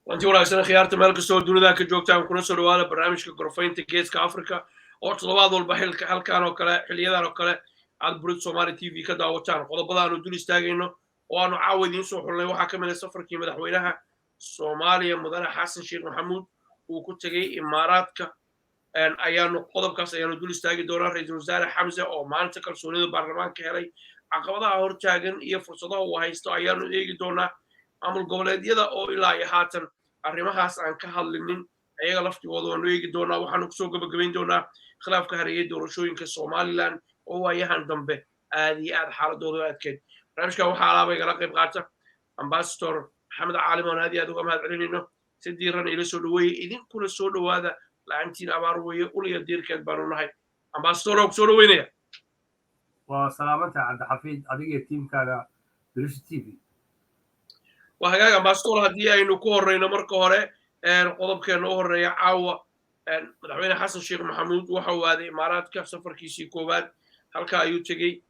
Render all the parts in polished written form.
وانتي wanaagsan khiyaarta meel kastoo dunida ka joogtaan kuna soo dhawaada barnaamijka gorfaynta geeska Afrika oo toddobaad walba halkaan oo kale xiliyadan oo kale aad burid Somali TV ka daawataan qodobada aanu dul istaagayno oo aanu caawidiin soo xulnay waxa ka mid ah safarkii madaxweynaha Soomaaliya mudane Xasan Sheekh Maxamuud uu ku tagay Imaaraadka ayaanu qodobkaas ayaanu dul istaagi doonaa ra'iisul wasaare Xamse oo maanta kalsoonida baarlamaanka helay caqabadaha hortaagan iyo fursadaha uu haysto ayaanu eegi doonaa amul goboleedyada oo ilaa iyo haatan arrimahaas aan ka hadlinin ayaga laftigooda waanu eegi doonaa waxaanu kusoo gabagabayn doonaa khilaafka hareeyay doorashooyinka Somaliland oo waayahan dambe aad iyo aad xaaladooda adkeed barnaamijka waxaa alaaba igala qayb qaata ambassador maxamed caalim oo aad iyo aad uga mahad celinayno si diiran ila soo dhaweeyey idinkuna soo dhawaada la'aantiin abaar weeye uliya diirkeed baanu nahay ambassador oo soo dhaweynaya waa salaamanta cabdixafiid adiga tiimkaaga British TV وهاجا ambassador haddii aynu ku horeyno marka hore qodobkeena u horeeya caawa madaxweyne xasan sheekh maxamuud waxa uu aaday imaaraadka safarkiisii koowaad halka ayuu tegey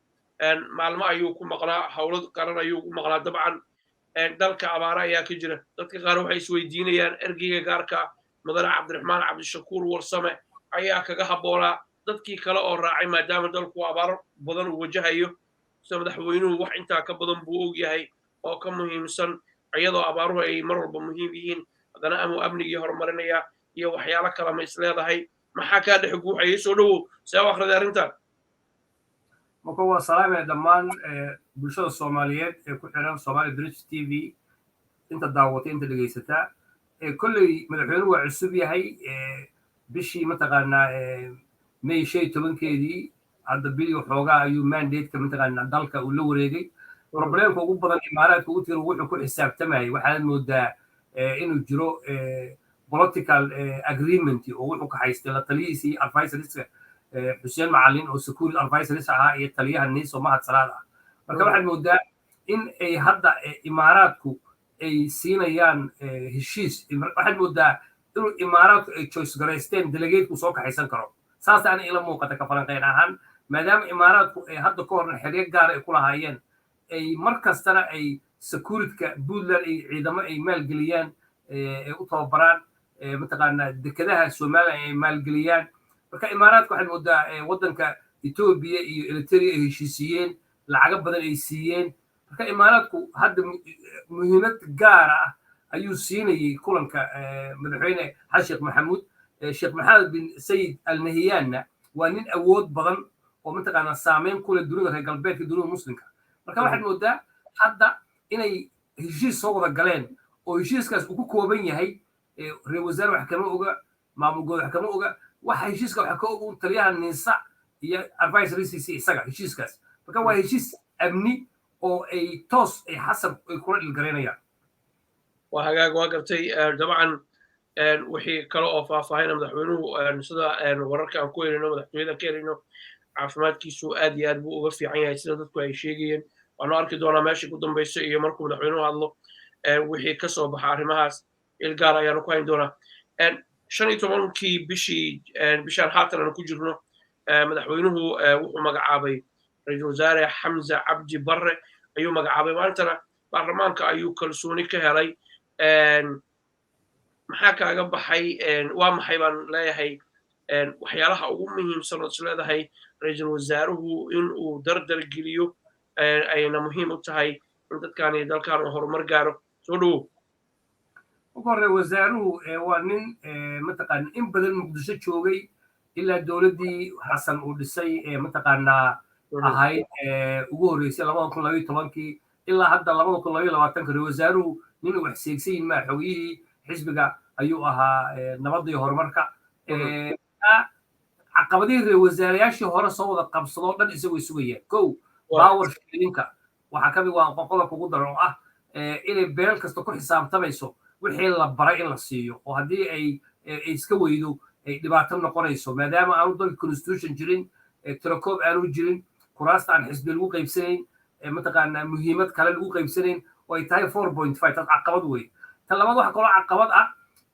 maalmo ayuu ku maqnaa howlad qaran ayuu ku maqnaa dabcan dalka abaara ayaa ka jira dadka qaar waxay isweydiinayaan ergeyga gaarka mudane cabdiraxmaan cabdishakuur warsame ayaa kaga habboonaa dadkii kale oo raacay maadaama dalku abaaro badan uu wajahayo sida madaxweynuhu wax intaa ka badan buu og yahay oo ka muhiimsan iyadoo abaaruhu ay mar walba muhiim yihiin haddana amuu amnigii horumarinaya iyo waxyaalo kale ma is leedahay maxaa kaa dhex guuxayay soo dhawow see u akhriday arrintan marka waa salaamaya dhammaan bulshada soomaaliyeed ee ku xiran Somali British TV inta daawatay inta dhegaysataa kolley madaxweynuhu waa cusub yahay bishii mataqaanaa May 15keedii hadda bil xoogaa ayuu mandate-ka mataqaanaa dalka uu la wareegay problemka ugu badan imaaraadka ugu tiran wuxuu ku xisaabtamayay waxaad moodaa inuu jiro political agreement oo wuxuu ka haystay la taliyiisii advisor Xuseen Macallin oo security advisor ahaa iyo taliyaha Niso Mahad Salaad ah marka waxaad moodaa in ay hadda imaaraadku ay siinayaan heshiis waxaad moodaa inuu imaaraadku ay choice gareysteen delegate-ku soo kaxaysan karo saas aan ila muuqata ka falanqeyn ahaan maadaama imaaraadku ay hadda ka horna xiriir gaar ay ku lahaayeen ay mar kastana ay security-ka Puntland ay ciidamo ay maalgeliyaan ay u tababaraan mataqaanaa dekedaha Soomaaliya ay maalgeliyaan marka imaaraadku waxay moodaa waddanka Ethiopia iyo Eritrea ay heshiisiyeen lacago badan ay siiyeen marka imaaraadku hadda muhiimad gaar ah ayuu siinayay kulanka madaxweyne xasan sheekh maxamuud sheekh maxamed bin sayid al nahyaanna waa nin awood badan oo mataqaanaa saameyn ku leh dunida reer galbeedka dunida muslimka marka waxaad moodaa hadda inay heshiis soo wada galeen oo heshiiskaas uu ku kooban yahay reer wasaare wax kama oga maamulkooda wax kama oga waxa heshiiska waxa ka og taliyaha Nisa iyo advisorsiisi isaga heshiiskaas marka waa heshiis amni oo ay toos ay xasab ay kula dhilgareynayaan waa hagaag waa gartay dabcan wixii kale oo faahfaahin madaxweynuhu sida wararka aan ku helino madaxtooyada ka helino caafimaadkiisu aad iyo aad buu uga fiican yahay sida dadku ay sheegayeen waanu arki doonaa meeshii ku dambaysa iyo markuu madaxweynuhu hadlo wixii ka soo baxa arrimahaas ilgaar ayaanu ku hayn doonaa 15kii bishaan haatan aanu ku jirno madaxweynuhu wuxuu magacaabay ra'iisul wasaare Xamse Cabdi Barre ayuu magacaabay maantana baarlamaanka ayuu kalsooni ka helay maxaa kaaga baxay waa maxay baan leeyahay waxyaalaha ugu muhiimsan oo isleedahay ra'iisul wasaaruhu in uu dardar geliyo ayna muhiim u tahay in dadkan iyo dalkan uu horumar gaaro soo dhawow hore wasaaruhu waa nin mataqaanaa in badan muqdisho joogay ilaa dowladdii xasan uu dhisay mataqaanaa ahayd ugu horreysay 2012 ilaa hadda 2022 wasaaruhu nin uu xiseysan ma xogiyihii xisbiga ayuu ahaa nabadda iyo horumarka caqabadihii reer wasaarayaashii hore soo wada qabsadoo dhan isagoo sugayaan kow power sharinka waxaa ka mid waa qodobka ugu daran oo ah inay beel kasta ku xisaabtamayso wixii la baray in la siiyo oo haddii ay iska weydo ay dhibaato noqonayso maadaama aanu dalka constitution jirin tirakoob aanu jirin kuraasta aan xisbi lagu qaybsanayn mataqaanaa muhiimad kale lagu qaybsanayn oo ay tahay 4.5 taas caqabad wey tan labaad waxa kaloo caqabad ah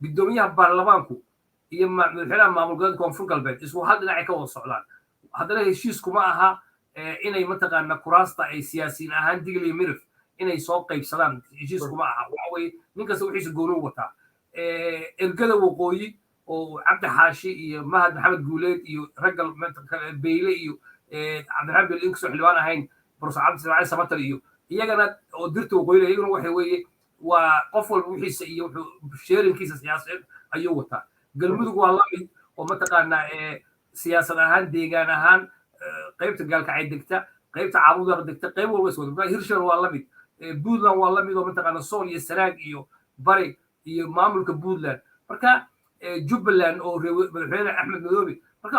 gudoomiyaha baarlamaanku iyo madaxweynaha maamul goboleedka koonfur galbeed isku hal dhinac ka wada socdaan haddana heshiisku ma aha inay mataqaanaa kuraasta ay siyaasiyiin ahaan digli mirif inay soo qaybsadaan heshiisku ma aha waxa weeye nin kasta wixiisa gooni u wataa ergada waqooyi oo cabdi xaashi iyo mahad maxamed guuleed iyo raggal beyle iyo cabdiraxmaan bel inkastoo xildhibaan ahayn professor cabdi ismaaciil samatar iyo iyagana oo dirta waqooyi iyaguna waxa weeye waa qof walba wixiisa iyo wuxuu sheerinkiisa siyaasadeed ayuu wataa galmudug waa lamid oo mataqaanaa siyaasad ahaan deegaan ahaan qaybta gaalkacay degta qaybta caabudaar degta qayb walba is wada hirshan waa lamid puntland waa lamid oo mataqaanaa sool iyo sanaag iyo bari iyo maamulka puntland marka jubbaland oo madaxweyne axmed madoobe marka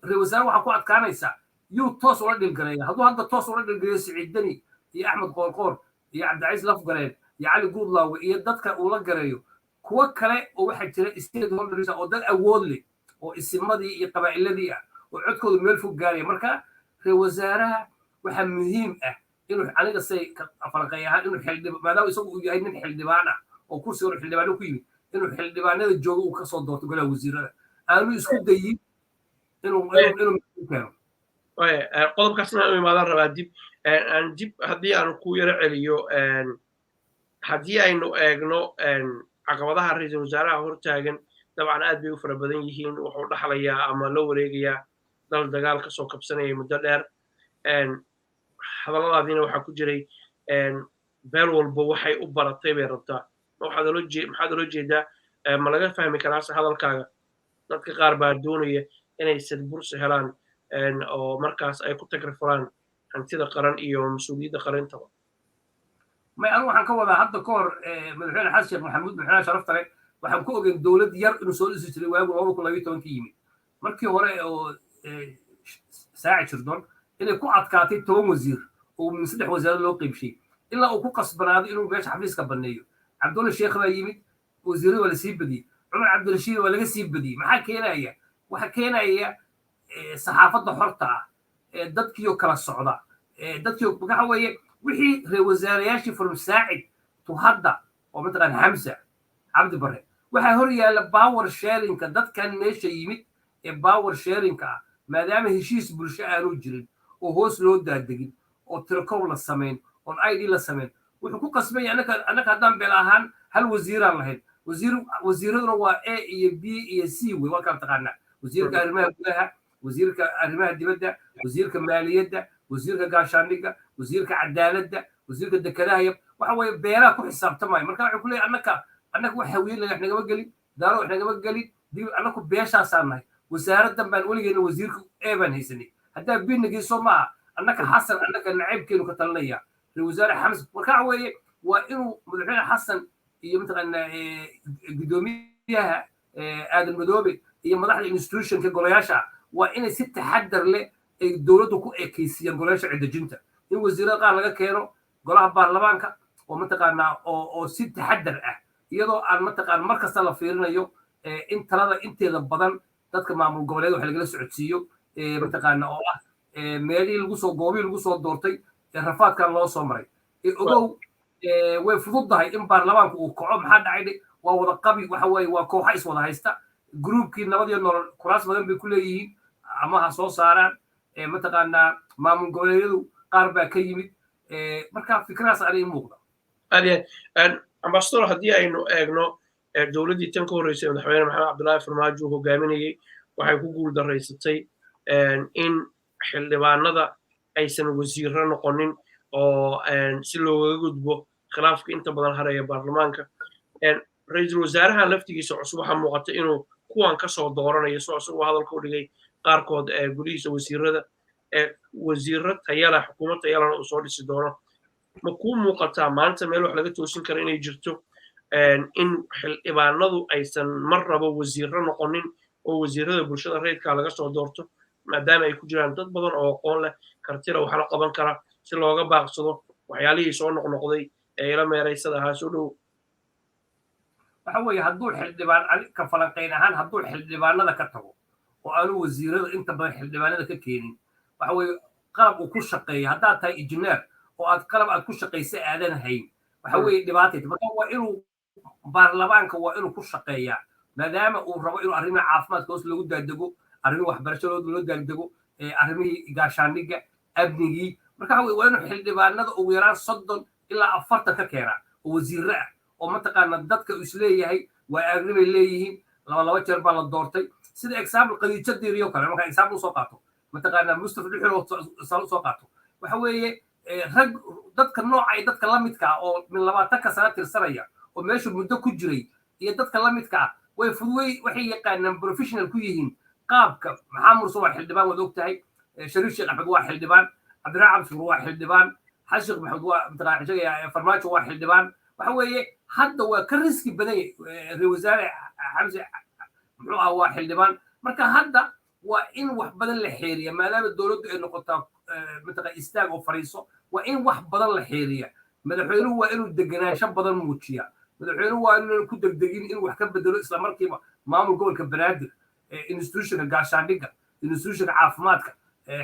reer wasaare waxaa ku adkaanaysaa yuu toos ula dhilgareeya hadduu hadda toos ula dhilgareeyo siciid deni iyo axmed qoorqoor iyo cabdicaiis lafgareen iyo cali guudlaawe iyo dadka uu la gareeyo kuwo kale oo waxaa jira state holders oo dad awood leh oo isimadii iyo qabaa'iladii ah oo codkooda meel fog gaaraya marka reer wasaaraha waxaa muhiim ah inuu aniga say falanqeey ahaan inuu maadaama isagu uu yahay nin xildhibaan ah oo kursiga hore xildhibaano ku yimid inuu xildhibaanada joogo uu kasoo doorto golaha wasiirada aanu isku dayin inuu keeno qodobkaasna inuu imaadaan rabaa dib haddii aan ku yaro celiyo haddii aynu eegno caqabadaha ra-iisul wasaaraha hortaagan dabcan aad bay u fara badan yihiin wuxuu dhaxlayaa ama la wareegayaa dal dagaal kasoo kabsanaya muddo dheer hadalladaadiina waxaa ku jiray beel walba waxay u baratay bay rabtaa maxaad olo jeedaa ma laga fahmi karaase hadalkaaga dadka qaar baa doonaya inay sadbursi helaan oo markaas ay ku tagrifuraan hantida qaran iyo mas-uuliyadda qarintaba may anigu waxaan ka wadaa hadda ka hor madaxweyne xasan sheekh maxamuud madaxweyne sharaftale waxaan ku ogeyn dowlad yar inuu soo dhisi jiray waagu 2012 yimid markii hore oo saaci jirdoon inay ku adkaatay 10 wasiir oo min 3 wasaarad loo qaybshay ilaa uu ku qasbanaaday inuu meesha xafiiska baneeyo cabdulla sheekh baa yimid wasiirada waa la sii badiyey cumar cabdirashiid waa laga sii badiyey maxaa keenaya waxa keenaya saxaafadda xorta ah dadkiioo kala socda dadkiioo waxa weeye wixii reer wasaarayaashii from saacid to hadda oo mataqaan xamsa cabdi bare waxaa hor yaalla power sharingka dadkan meesha yimid ee power sharingka ah maadaama heshiis bulsho aanu jirin oo hoos loo daadegin oo tirakow la samayn oon id la samayn wuxuu ku qasbaya annaka haddaan beel ahaan hal wasiiraan lahayn wasiiraduna waa a iyo b iyo c wey waa kala taqaanaa wasiirka arrimaha gudaha wasiirka arrimaha dibadda wasiirka maaliyadda wasiirka gaashaandhigga wasiirka cadaaladda wasiirka dekedaha waxa weeye beelaha ku xisaabtamaya marka waxay ku leeyahay annaka wax hawiye wax nagama gelin daaro wax nagama gelin annaku beeshaasaan nahay wasaaraddan baan weligeena wasiirka e baan haysanay haddaa binnagiiso maaha annaka xasan annaka nacaybkeenu ka talinaya reer wasaare xamis marka waxa weeye waa inuu madaxweyne xasan iyo mataqaanaa guddoomiyaha aadan madoobe iyo madaxda institutionka golayaasha waa inay si taxadar leh ay dowladdu ku ekeysiyaan golayaasha cidajinta in wasiirada qaar laga keeno golaha baarlamaanka oo mataqaanaa oo si taxadar ah iyadoo aan mataqaan mar kasta la fiirinayo in talada inteeda badan dadka maamul goboleed wax lagala socodsiiyo mataqaanaa oo ah meelihii goobihii lagu soo doortay rafaadkan loo soo maray ogow way fududdahay in baarlamaanku uu kaco maxaa dhacay waa wada qabi waxa weeye waa kooxa is wada haysta gruubkii nabad iyo nolol kuraas badan bay ku leeyihiin ama ha soo saaraan mataqaanaa maamul goboleedyadu qaar baa ka yimid marka fikradaas anay muuqda ambasador haddii aynu eegno dowladdii tan ka horreysay madaxweyne maxamed cabdullaahi farmaajo uu hogaaminayey waxay ku guul daraysatay in xildhibaanada aysan wasiirro noqonin oo si loogaga gudbo khilaafka inta badan haraya baarlamaanka ra-iisul wasaaraha laftigiisa cusub waxaa muuqata inuu kuwan kasoo dooranayo soo isagu hadalka u dhigay qaarkood gudihiisa wasiirada wasiirro tayala xukuumad tayalana uu soo dhisi doono ma kuu muuqataa maanta meel wax laga toosin kara inay jirto in xildhibaanadu aysan mar rabo wasiirro noqonin oo wasiirada bulshada rayidka laga soo doorto maadaama ay ku jiraan dad badan oo aqoon leh kartida waxla qaban kara si looga baaqsado waxyaalihii soo noqnoqday ee ila meeraysada ahaa soo dhow waxa weeye hadduu xildhibaan ka falanqayn ahaan hadduu xildhibaanada ka tago oo aanu wasiirada inta badan xildhibaanada ka keenin waxa weeye qalab uu ku shaqeeya haddaad tahay injineer oo qalab aad ku shaqaysa aadan hayn waxa weeye dhibaatay marka waa inuu baarlamaanka waa inuu ku shaqeeyaa maadaama uu rabo inuu arrimaha caafimaadka hoos loogu daadego arrimihii waxbarashadooda loo daadego arrimihii gaashaandhigga amnigii marka waxa waa inuu xildhibaanada ugu yaraan 30 ilaa 40 ka keenaa oo wasiirro ah oo mataqaana dadka uu isleeyahay وأغلب اللي لما جرب على الدورتي سيد إكسام القديشة ديريو كلام كان إكسام وسقطه متقنا مصطفى الحلو سقطه وحوي رج dadka noocay dadka la midka oo min 20 sano tirsanaya oo meesha muddo ku jiray iyo dadka la midka way fudway waxay yaqaanaan professional ku yihiin qaabka maxamud soo xildhibaan wad ogtahay shariif sheekh axmed waa xildhibaan cabdiraxmaan cabdi waa xildhibaan xashiq maxamed waa mutaqaacid farmaajo waa xildhibaan waxa weeye hadda waa ka riski badan ra'iisul wasaare xamse muxuu ah waa xildhibaan marka hadda waa in wax badan la xeeriya maadaama dowladdu ay noqotaa mataqa istaag oo fariiso waa in wax badan la xeeriya madaxweynuhu waa inuu deganaansho badan muujiya madaxweynuhu waa inuu ku degdegin in wax ka bedelo isla markiiba maamul gobolka banaadir institutionka gaashaandhigga institutionka caafimaadka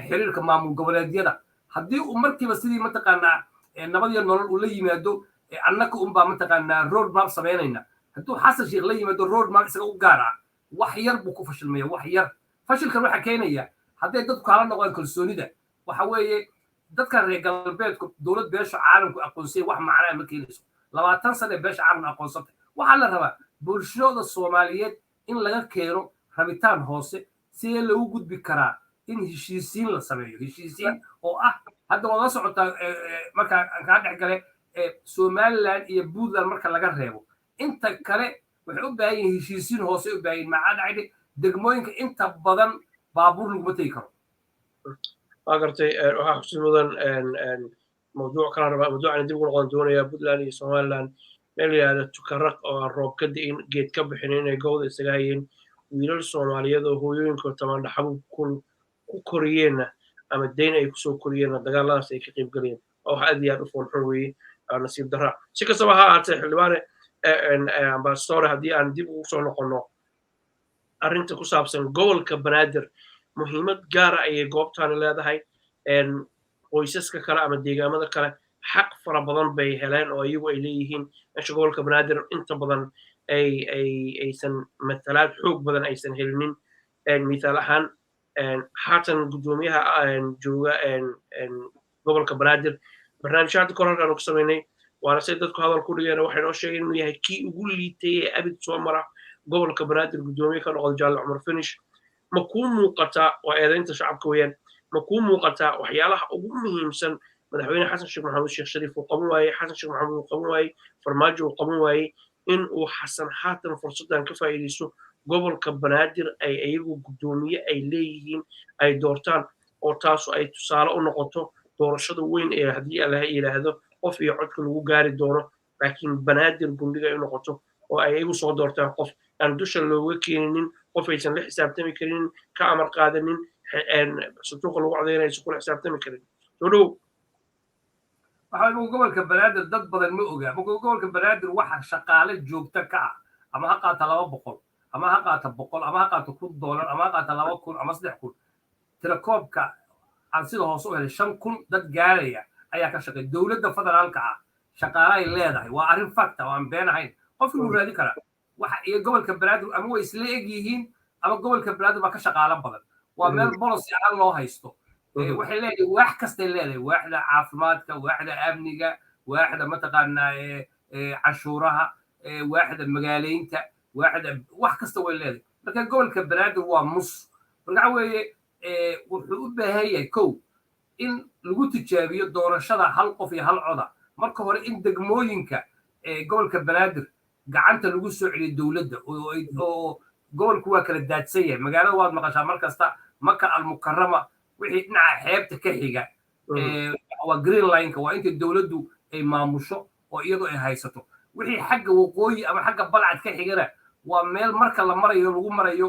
xiriirka maamul goboleedyada haddii uu markiiba sidii mataqaanaa nabad iyo nolol uu la yimaado annaka unbaa mataqaanaa road map samaynayna hadduu xasan sheekh la yimaado road map isaga u gaar ah wax yar buu ku fashilmaya wax yar fashilkan waxa keenaya hadday dadku kala noqdaan kalsoonida waxa weeye dadkan reer galbeedku dowlad beesha caalamku aqoonsay wax macnaa ma keenayso 20 sano beesha caalamku aqoonsatay waxa la rabaa bulshada Soomaaliyeed in laga keeno rabitaan hoose si lagu gudbi karaa in heshiisiin la sameeyo heshiisiin oo ah hadda wada socota marka aan ka dhaxgalay Somaliland iyo Puntland marka laga reebo inta kale waxay u baahan yihiin heshiisiin hoose u baahan ma cadayde degmooyinka inta badan baabuur lagu matay karo أقرتي حسن موضوع كان موضوع عندي بقول قندونة يا بدلان سومالان ملي هذا تكرق أو الروب كدين جيت كب حنين جود السجاين ويلر الصومالية ذو هو يمكن طبعا حبوا كل كوريين أما الدين يكسو كوريين دجال الله سيكتب قرين أو حد يعرفون حروي نصيب درا شكل سبها هات حلوانة أن بستورة هدي عندي بوصل نقولنا أرنت كسابسن جول كبنادر muhiimad gaar ah ay goobtaan leedahay qoysaska kale ama deegaamada kale xaq fara badan bay heleen oo iyagu ay leeyihiin gobolka banaadir inta badan aysan matalaad xoog badan aysan helinin misaal ahaan haatan gudoomiyaha jooga gobolka banaadir barnaamijyaada korarkaan ku samaynay waana say dadku hadal ku dhigeen waxay noo sheegeen inuu yahay kii ugu liitay ee abid soo mara gobolka banaadir gudoomiye ka noqday jaalle cumar finish ma kuu muuqataa waa eedaynta shacabka weeyaan ma kuu muuqataa waxyaalaha ugu muhiimsan madaxweyne xasan sheekh maxamuud sheekh shariif uu qaban waayey xasan sheekh maxamuud uu qaban waayey farmaajo uu qaban waayey in uu xasan haatan fursaddan ka faa'iidaysto gobolka banaadir ay iyagu gudoomiye ay leeyihiin ay doortaan oo taasu ay tusaale u noqoto doorashada weyn ee haddii allaha yidhaahdo qof iyo codka lagu gaari doono laakiin banaadir gundhiga ay u noqoto oo ay iyagu soo doortaan qof aan dusha looga keeninin qof aysan la xisaabtami karin ka amar qaadanin sanduuqa lagu codeynayso kula xisaabtami karin soo dhow waxa uu gobolka banaadir dad badan ma oga gobolka banaadir waxa shaqaale joogta ka ah ama ha qaata 200 ama ha qaata 100 ama ha qaata $1,000 ama ha qaata 2,000 ama 3,000 tirakoobka aan sida hoos u helay 5,000 dad gaaraya ayaa ka shaqeeya dowladda federaalka ah shaqaale ay leedahay waa arrin facta oo aan been ahayn qofkii uu raadi karaa waxa iyo gobolka banaadir ama way isla eg yihiin ama gobolka banaadir baa ka shaqaale badan waa meel policy aan loo haysto waxay leedahay wax kasta leedahay waaxda caafimaadka waaxda amniga waaxda mataqaanaa cashuuraha waaxda magaaleynta waaxda wax kasta way leedahay marka gobolka banaadir waa mus marka weeye wuxuu u baahan yahay kow in lagu tijaabiyo doorashada hal qof iyo hal coda marka hore in degmooyinka gobolka banaadir gacanta lagu soo celiyo dowladda oo gobolku waa kala daadsan yahay magaalada waad maqashaa mar kasta maka almukarama wixii dhinaca xeebta ka xiga waa green line-ka waa inta dowladdu ay maamusho oo iyadoo ay haysato wixii xagga waqooyi ama xagga balcad ka xigana waa meel marka la marayo lagu marayo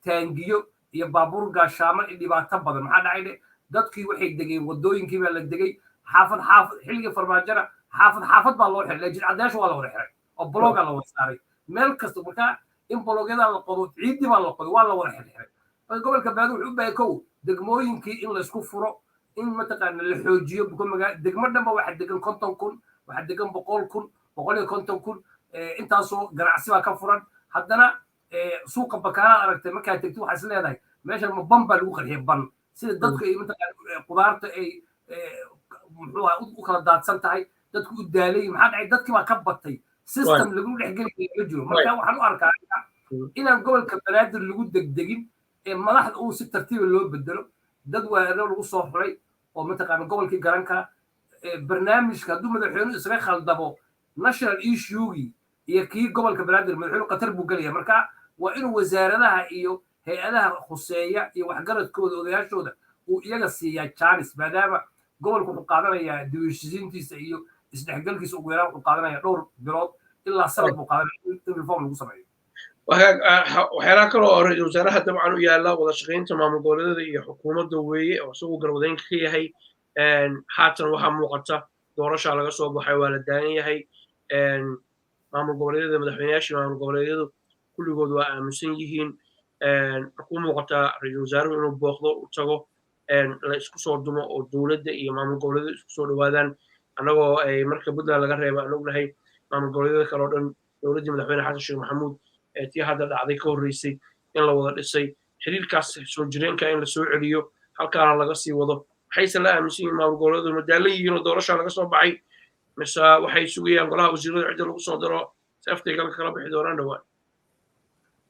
taangiyo iyo baabuur gaashaamo iyo dhibaato badan maxaa dhacay dadkii waxay degeen wadooyinkii baa la degay xaafad xilliga farmaajana xaafad baa loo xiray jidcadeesha waa la wada xiray oo blogga la wada saaray meel kasta marka in blogyada la qodo ciidii baa la qodo waa la wada xiray gobolka banaadir wuxuu u baahay kow degmooyinkii in la isku furo in mataqaana la xoojiyo degmo dhanba waxa degan 50,000 waxa degan 100,000 150,000 intaasoo ganacsi baa ka furan haddana suuqa bakaana aragtay markaa tagto waxaa is leedahay meeshan ma ban baa lagu qarxiyay ban sida dadku ay mataqaana qudaarta ay muxuu u kala daadsan tahay dadku u daalay maxaa dhacay dadkii baa ka batay system lagu dhexgeli ma jiro marka waxaan u arkaa inaan gobolka banaadir lagu degdegin ee madaxda uu si tartiiba loo bedelo dad wareero lagu soo xuray oo mataqaana gobolkii garan kara barnaamijka hadduu madaxweynuhu isaga khaldamo national issue-gii iyo kii gobolka banaadir madaxweynuhu qatar buu gelaya marka waa inuu wasaaradaha iyo hay-adaha khuseeya iyo waxgaradkooda odayaashooda uu iyaga siiyaa jaanis maadaama gobolku wuxuu qaadanayaa dibishisiintiisa iyo isdhexgalkiisa ugu yaraan wuxuu qaadanaya dhowr bilood ilaa sanad buu qaadanaya in reform lagu sameeyo waxyaalaha kaloo oo ra-iisul wasaaraha dabcan u yaala wada shaqaynta maamul goboleedyada iyo xukuumadda weeye oo isaguu garwadeynka ka yahay haatan waxaa muuqata doorashaa laga soo baxay waa la daayan yahay maamul goboleedyada madaxweynayaashii maamul goboleedyadu kulligood waa aaminsan yihiin ku muuqataa ra-iisul wasaaruhu inuu booqdo u tago la isku soo dumo oo dowladda iyo maamul goboleedyada isku soo dhowaadaan annagoo ay marka puntland laga reeba aan ognahay maamul goboleedyada kale oo dhan dowladdii madaxweyne xasan sheekh maxamuud tii hadda dhacday ka horreysay in la wada dhisay xiriirkaas soo jireenka in la soo celiyo halkaana laga sii wado waxayse la aaminsan yihiin maamul goboleedyadu madaalan yihiin oo doorashaa laga soo baxay mise waxay sugayaan golaha wasiirada cidda lagu soo daro seeftay galka kala bixi doonaan dhowaan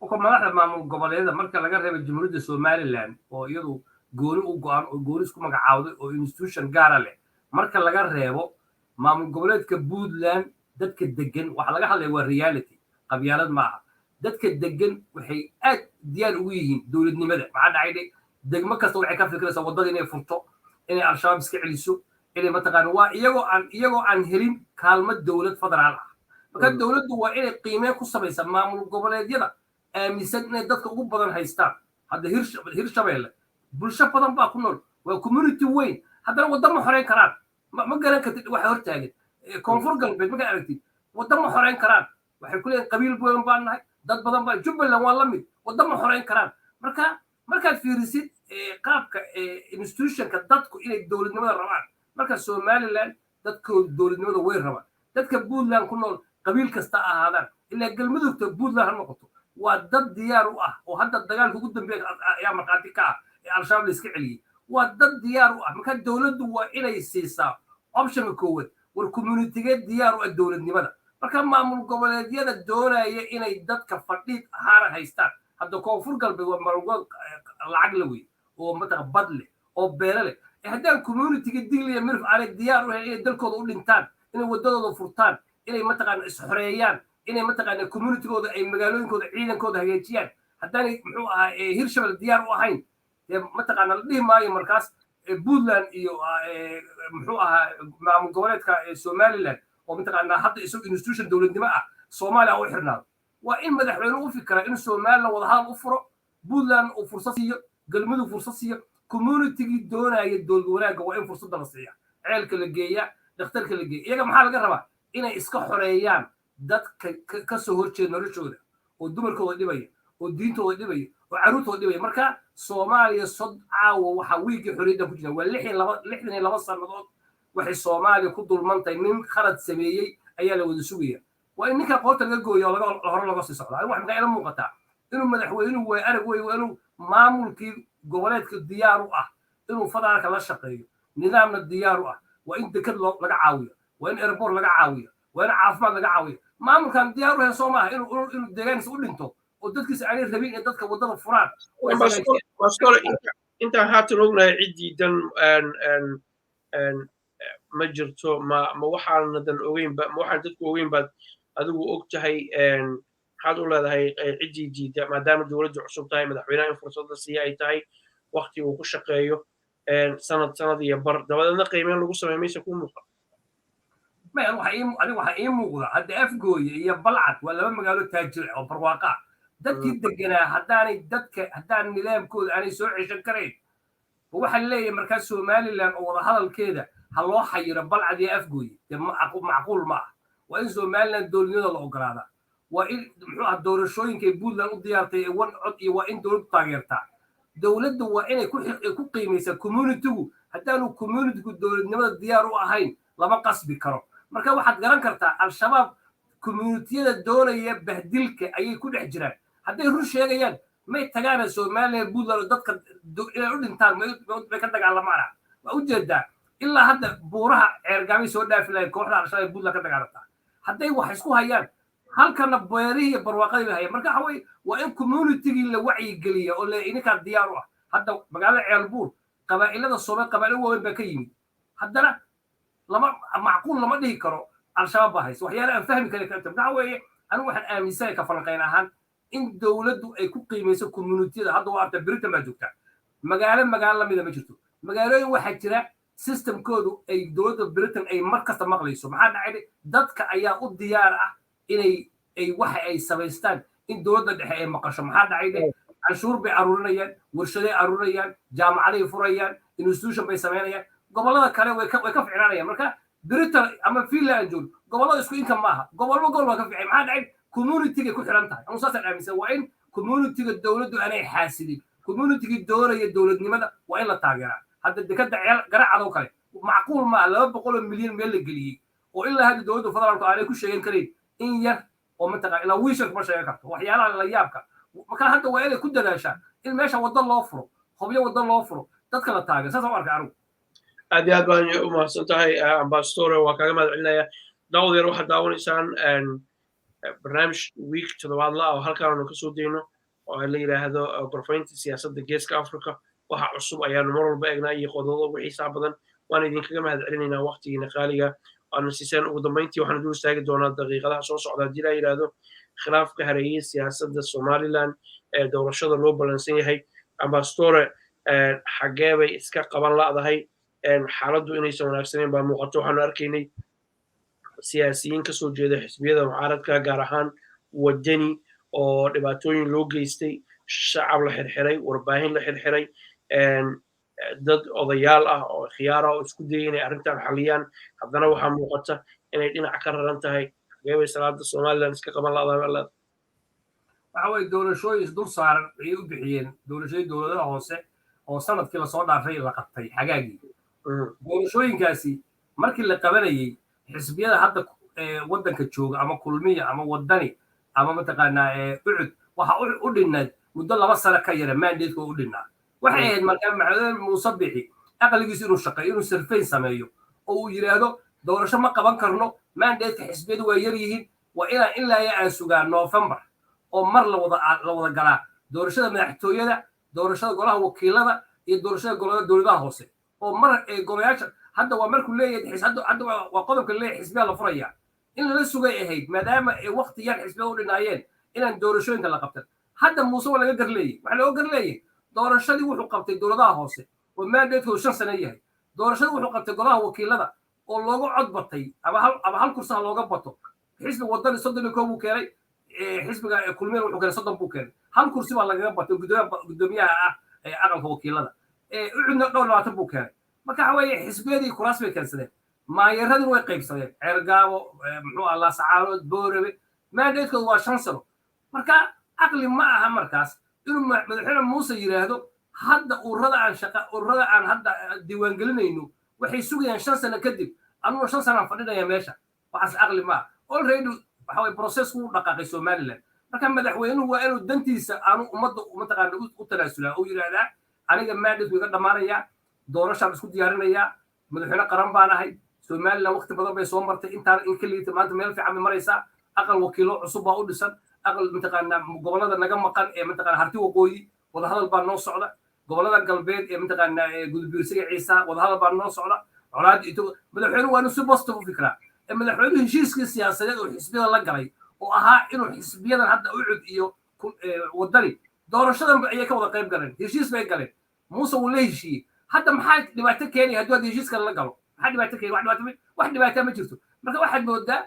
madaxda maamul goboleedyada marka laga reebo jamhuuriyadda somaliland oo iyadu gooni u go'an oo gooni isku magacaawday oo institution gaara leh marka laga reebo maamul goboleedka puntland dadka degan waxa laga hadlaya waa reality qabyaalad maaha dadka degan waxay aad diyaar ugu yihiin dowladnimada maxaa dhacay degmo kasta waxay ka fikiraysaa waddada inay furto inay al-shabaab iska celiso inay mataqaana waa iyagoo aan helin kaalmo dowlad federaal ah marka dowladdu waa inay qiimeen ku samaysaa maamul goboleedyada aaminsan inay dadka ugu badan haystaan hadda hirshabeelle bulsho badan baa ku nool waa community weyn haddana wadda ma xoreyn karaan ma garan kartid waxa hortaagan koonfur galbeed markaa aragtid wadda ma xoreyn karaan waxay ku leeyihin qabiil badan baan nahay dad badan baa jubbaland waa la mid wadda ma xoreyn karaan markaad fiirisid qaabka institutionka dadku inay dowladnimada rabaan marka somaliland dadkooda dowladnimada way rabaan dadka puntland ku nool qabiil kasta ahaadaan ilaa galmudugta puntland ha noqoto waa dad diyaar u ah oo hadda dagaalka ugu dambeeya ayaa markhaati ka ah ee al-shabaab la iska celiyey waa dad diyaar u ah marka dowladdu waa inay siisaa optionka koowaad war communitigeed diyaar u ah dowladnimada marka maamul goboleedyada doonaya inay dadka fadhiid ahaana haystaan hadda koonfur galbeed waa maamul lacag la wey oo mataqa bad leh oo beele leh haddaan communitiga digliya mirf aanay diyaar u ahayn inay dalkooda u dhintaan inay waddadooda furtaan inay mataqaana isxoreeyaan inay mataqaana communitigooda ay magaalooyinkooda ciidankooda hagaajiyaan haddaanay muxuu ahaa hirshabelle diyaar u ahayn mataqaana la dhihi maayo markaas puntland iyo muxuu ahaa maamul goboleedka somaliland oo mataqaana hadda isagu institution dowladnimo ah soomaaliya u xirnaado waa in madaxweyne u fikraa in somaliland wadahadal u furo puntland uu fursad siiyo galmudug fursad siiyo communitigii doonaya dowlad wanaagga waa in fursadda la siiya ceelka la geeya dhakhtarka la geeya iyaga maxaa laga rabaa inay iska xoreeyaan dadka ka soo horjeeda noloshooda oo dumarkooda dhibaya oo diintooda dhibaya oo carruurtooda dhibaya marka soomaaliya caawa waxaa wiigii xorriyadda ku jira waa 62 sannadood waxay soomaaliya ku dulmantahay nin khalad sameeyey ayaa la wada sugaya waa in ninka qoorta laga gooyo oo hore laga sii socda wax maxay ila muuqataa inuu madaxweynuhu waa arag wey waa inuu maamulkii goboleedka diyaar u ah inuu federaalka la shaqeeyo nidaamna diyaar u ah waa in dekad laga caawiyo waa in airport laga caawiyo waa in caafimaad laga caawiyo maamulkan diyaar u yahay soo maaha inuu deegaankiisa u dhinto oo dadkiisa aanay rabin in dadka waddada furaan intaan haatan ognahay ciddii dan ma jirto ma waxaanadan ogeynba ma waxaan dadku ogeyn baad adigu og tahay maxaad u leedahay ciddii diida maadaama dowladdu cusub tahay madaxweynaha in fursadda siiya ay tahay wakti uu ku shaqeeyo sanad iyo bar dabadeedna qiimeyn lagu sameey maysa kuu muuqa aniga waxaa ii muuqda hadda afgooye iyo balcad waa laba magaalo taajir oo barwaaqa ah dadkii deganaa haddaan nidaamkooda aanay soo ceshan karayn waxaa leeyahay markaa somaliland oo wada hadalkeeda ha loo xayiro balcad iyo afgooye dee macquul ma ah waa in somaliland dowladnimada la ogolaadaa waa in muxuu ah doorashooyinka puntland u diyaartay ee wan cod iyo waa in dowladdu taageertaa dowladda waa inay ku qiimaysaa communitigu haddaanu communitigu dowladnimada diyaar u ahayn lama qasbi karo marka waxaad garan kartaa al-shabaab communitiyada doonaya bahdilka ayay ku dhex jiraan hadday run sheegayaan may tagaana somaliland puntland dadka inay u dhintaan may ka dagaalamaana waa ujeedaa ilaa hadda buuraha ceergaamay soo dhaafi lahayd kooxda al-shabaab puntland ka dagaalantaa hadday wax isku hayaan halkana beerihii iyo barwaaqadii la hayaan marka waxa weeye waa in communitygii la wacyigeliya oo ininkaa diyaar u ah hadda magaalada ceelbuur qabaa'ilada Soomaali qabaa'ilo waaweyn baa ka yimid haddana macquul lama dhihi karo al-shabaab baa haysa waxyaala aan fahmi karin karta waxa weeye anigu waxaan aaminsanahay ka falanqayn ahaan in dowladdu ay ku qiimayso communitida hadda waa arta Britain baa joogta magaalo lamida ma jirto magaalooyin waxaa jira systemkoodu ay dowladda Britain ay mar kasta maqlayso maxaa dhacay dadka ayaa u diyaar ah inay waxa ay samaystaan in dowladda dhexe ay maqasho maxaa dhacay canshuur bay aruurinayaan warshaday aruurinayaan jaamacaday furayaan institution bay samaynayaan gobolada kale way ka ficnaanayaan marka Britain ama Finland joog gobolada isku inka maaha gobolba gobol waa ka ficay maxaa dhacay community ku xiran tahay anu saasaan aaminsan waa in community dowladdu aanay xaasidin community doonaya dowladnimada waa in la taageeraa hadda dekada garacado kale macquul ma 200 milyan meel la geliyay oo ilaa hadda dowladda federaalku aanay ku sheegan karin in yar oo mantaqa ilaa wiishar kuma sheegan karto waxyaalaha la yaabka marka hadda waa inay ku dadaashaan in meesha waddo loo furo hobyo waddo loo furo dadka la taageero saas oo arka anigu aad iyo aad baan u mahadsan tahay ambassador waa kaaga mahad celinaya daawadeer waxaad daawanaysaan barnaamij week toddobaadla oo halkaanu ka soo dayno oo la yiraahdo gorfaynta siyaasadda geeska Afrika waxa cusub ayaanu mar walba eegnaa iyo qodobo ugu xiisaha badan waan idinkaga mahad celinaynaa waqtigiina qaaliga aanu siiseen ugu dambeyntii waxaan dul istaagi doonaa daqiiqadaha soo socda haddii la yiraahdo khilaafka hareeyay siyaasadda Somaliland ee doorashada loo balansan yahay ambassador xagee bay iska qaban la'dahay xaaladdu inaysan wanaagsaneyn baa muuqato waxaanu arkaynay siyaasiyiin ka soo jeeda xisbiyada mucaaradka gaar ahaan wadani oo dhibaatooyin loo geystay shacab la xirxiray warbaahin la xirxiray dad odayaal ah oo khiyaara oo isku dayay inay arrintan xaliyaan haddana waxaa muuqata inay dhinac ka raran tahay xageebay salaada Somaliland iska qaban la'dahay waxa way doorashooyin dur saaran ay u bixiyeen doorashooyin dowladaha hoose oo sanadkii la soo dhaafay la qabtay xagaagii doorashooyinkaasi markii la qabanayay xisbiyada hadda waddanka jooga ama kulmiya ama wadani ama mataqaanaa ucud waxa u dhinnayd muddo 2 sano ka yara mandate u dhinnaa waxay ahayd markaa maxamed muuse bixi aqligiisu inuu shaqeeyo inuu survey sameeyo oo uu yiraahdo doorasho ma qaban karno mandate xisbiyadu waa yar yihiin waa ilaa aan sugaa November oo mar la wada galaa doorashada madaxtooyada doorashada golaha wakiilada iyo doorashada golaha dowladaha hoose oo mar golayaasha hadda waa markuu leeyahay hadda waa qodobka leeyahay xisbiga la furaya in la sugay ahayd maadaama ay waqti yar xisbiga u dhinaayeen inaan doorashooyinka la qabtan hadda muuse waa laga garleeyay waxa loo garleeyay doorashadii wuxuu qabtay dowladaha hoose oo mandate-ku 5 sano yahay doorashadii wuxuu qabtay golaha wakiilada oo loogu cod batay ama hal kursi looga bato xisbi wadani 32 buu keenay xisbiga kulmiye wuxuu keenay 30 buu keenay hal kursi baa lagaga batay gudoomiyaha ah aqalka wakiilada ucudna dhowr 20 buu keenay marka waxa weeye xisbiyadii kuraas bay keensadeen maayaradii way qaybsadeen ceergaabo muxuu Allah sacaalood boorebe mandate-ku waa 5 sano marka aqli ma aha markaas inuu madaxweyne muuse yiraahdo hadda ururada aan hadda diiwaan gelinayno waxay sugayaan 5 sano kadib anuu 5 sano fadhinaya meesha waxaas aqli ma already waxa way process ku dhaqaaqay Somaliland marka madaxweynuhu waa inuu dantiisa aanu ummadda mataqaana u tanaasulaa oo yiraahdaa aniga mandate iga dhamaanaya doorasho isku diyaarinaya madaxweyne qaran baan ahay Somaliland waqti badan bay soo martay intaan in kaliya maanta meel fiican maraysa aqal wakiilo cusub baa u dhisan aqal mataqaana gobolada naga maqan ee mataqaana harti waqooyi wada hadal baa noo socda gobolada galbeed ee mataqaana gudbiirsiga ciisa wada hadal baa noo socda colaad iyo madaxweynuhu waa inuu si positive u fikraa madaxweynuhu heshiiskii siyaasadeed oo xisbiyada la galay oo ahaa inuu xisbiyadan hadda ucud iyo wadani doorashadan ayay ka wada qayb galeen heshiis bay galeen muuse wuu la heshiiyey hadda maxaa dhibaato keenaya haddii aad heshiiska la galo maxaa dhibaato keenaya wax dhibaato ma jirto marka waxaad moodaa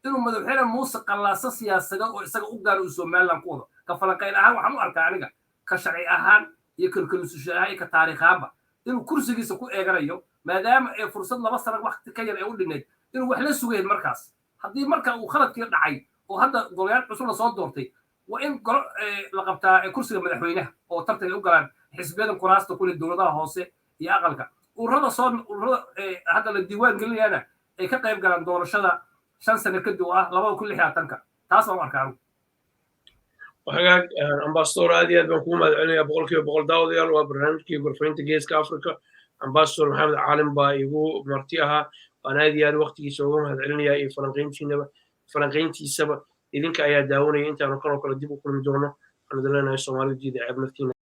inuu madaxweyne muuse qallaaso siyaasadeed oo isaga u gaaro Somaliland ku wado ka falanqayn ahaan waxaan u arkaa aniga ka sharci ahaan iyo kalkalususho ahaan iyo ka taariikh ahaanba inuu kursigiisa ku eeganayo maadaama ay fursad 2 sano waqti ka yar ay u dhineed inuu wax la sugayeen markaas haddii marka uu khaladkii dhacay oo hadda golayaal cusub la soo doortay waa in la qabtaa kursiga madaxweynaha oo tartan u galaan xisbiyadan kuraasta kule dowladaha hoose iyo aqalka ururada hadda la diiwaan gelinayana ay ka qayb galaan doorashada 5 sano kadib ah 2016 taas oo arkaan وحقاق امباستور هذه بنكون مدعوني بقولك بقول داود يلا وبرنامجي غرفينتا جيسك افريكا امباستور محمد عالم با يغو مرتيها انا هذه الوقت يسوون مدعوني اي فلانقين شنو falanqayntiisaba idinka ayaa daawanaya intaanu kanoo kale dib u kulmi doono waxaan idin leenahay Soomaalidu diida ceeb naftiina